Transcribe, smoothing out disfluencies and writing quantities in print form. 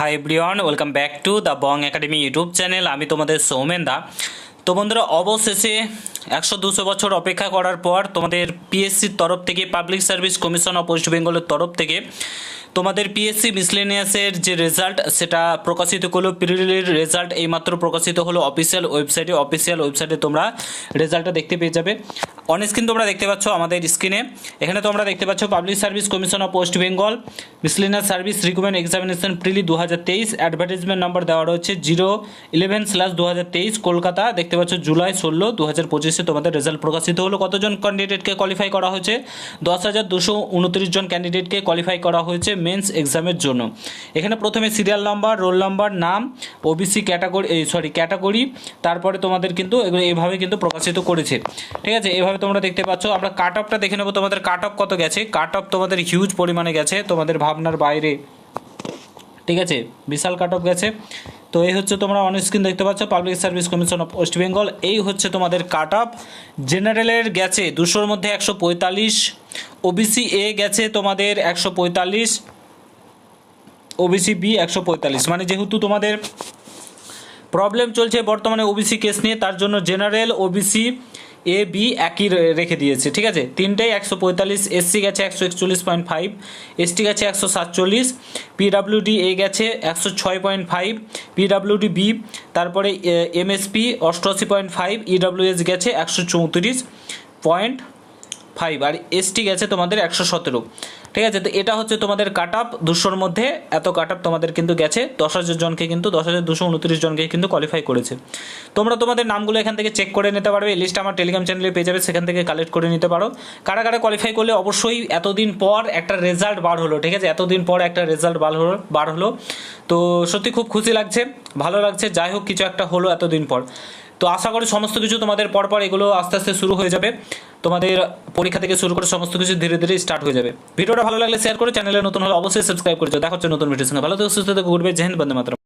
Hi everyone, welcome back to the Bong academy YouTube channel. আমি তোমাদের সৌমেন দা। তো বন্ধুরা, অবশেষে 100-200 বছর অপেক্ষা করার পর তোমাদের পিএসসির তরফ থেকে, public service commission of West বেঙ্গলের তরফ থেকে তোমাদের পিএসসি মিসলেনিয়াসের যে রেজাল্ট সেটা প্রকাশিত করলো। প্রিলির রেজাল্ট এইমাত্র প্রকাশিত হলো অফিসিয়াল ওয়েবসাইটে তোমরা রেজাল্টটা দেখতে পেয়ে যাবে। অন স্ক্রিন তোমরা দেখতে পাচ্ছ আমাদের স্ক্রিনে, এখানে তোমরা দেখতে পাচ্ছ public service commission of West Bengal miscellaneous service recruitment examination preli 2023, advertisement number দেওয়া রয়েছে 011/2023 কলকাতা। দেখতে পাচ্ছ জুলাই 16, 2025 তোমাদের রেজাল্ট প্রকাশিত হলো। কতজন ক্যান্ডিডেটকে কোয়ালিফাই করা হয়েছে? 10,229 জন ক্যান্ডিডেটকে কোয়ালিফাই করা হয়েছে মেন্স এক্সামের জন্য। এখানে প্রথমে সিরিয়াল নাম্বার, রোল নাম্বার, নাম, ওবিসি ক্যাটাগরি, তারপরে তোমাদের কিন্তু এগুলো এইভাবে কিন্তু প্রকাশিত করেছে। ঠিক আছে, এইভাবে তোমরা দেখতে পাচ্ছ। আমরা কাট অফটা দেখে নেবো, তোমাদের কাট অফ কত গেছে। কাট অফ তোমাদের হিউজ পরিমাণে গেছে, তোমাদের ভাবনার বাইরে। ঠিক আছে, বিশাল কাট অফ গেছে। তো এই হচ্ছে তোমরা অন স্ক্রিন দেখতে পাচ্ছ public service commission of West Bengal. এই হচ্ছে তোমাদের কাট অফ। জেনারেলের গেছে 200-র মধ্যে 145, ওবিসি এ গেছে তোমাদের 145, ওবিসি বি 145। মানে যেহেতু তোমাদের প্রবলেম চলছে বর্তমানে ওবিসি কেস নিয়ে, তার জন্য জেনারেল, ওবিসি এ বি একই রেখে দিয়েছে। ঠিক আছে, তিনটেই 145। এসসি গেছে 141.5, এসটি গেছে 147, পিডাব্লিউডি এ গেছে 106.5, পিডাব্লিউডি বি, তারপরে এমএসপি 88.5, ইডাব্লিউএস গেছে 134.5, আর এসটি গেছে তোমাদের 117। ঠিক আছে, তো এটা হচ্ছে তোমাদের কাট আপ। 200-র মধ্যে এত কাট আপ তোমাদের কিন্তু গেছে। 10,000 জনকে কিন্তু 10,229 জনকে কিন্তু কোয়ালিফাই করেছে। তোমরা তোমাদের নামগুলো এখান থেকে চেক করে নিতে পারবে। এই লিস্ট আমার টেলিগ্রাম চ্যানেলে পেয়ে যাবে, সেখান থেকে কালেক্ট করে নিতে পারো। কারা কারা কোয়ালিফাই করলে অবশ্যই এতদিন পর একটা রেজাল্ট বার হলো। ঠিক আছে, এতদিন পর একটা রেজাল্ট বার হলো। তো সত্যি খুব খুশি লাগছে, ভালো লাগছে। যাই হোক, কিছু একটা হলো এতদিন পর। তো আশা করি সমস্ত কিছু তোমাদের পরপর এগুলো আস্তে আস্তে শুরু হয়ে যাবে। তোমাদের পরীক্ষা থেকে শুরু করে সমস্ত কিছু ধীরে ধীরে স্টার্ট হয়ে যাবে। ভিডিওটা ভালো লাগলে শেয়ার করে, চ্যানেলে নতুন হলে অবশ্যই সাবস্ক্রাইব করে যাও। দেখা হচ্ছে নতুন ভিডিওর সঙ্গে। ভালো থেকো, সুস্থ থেকো, ঘুরবে। জয় হিন্দ, বন্দে মাতরম।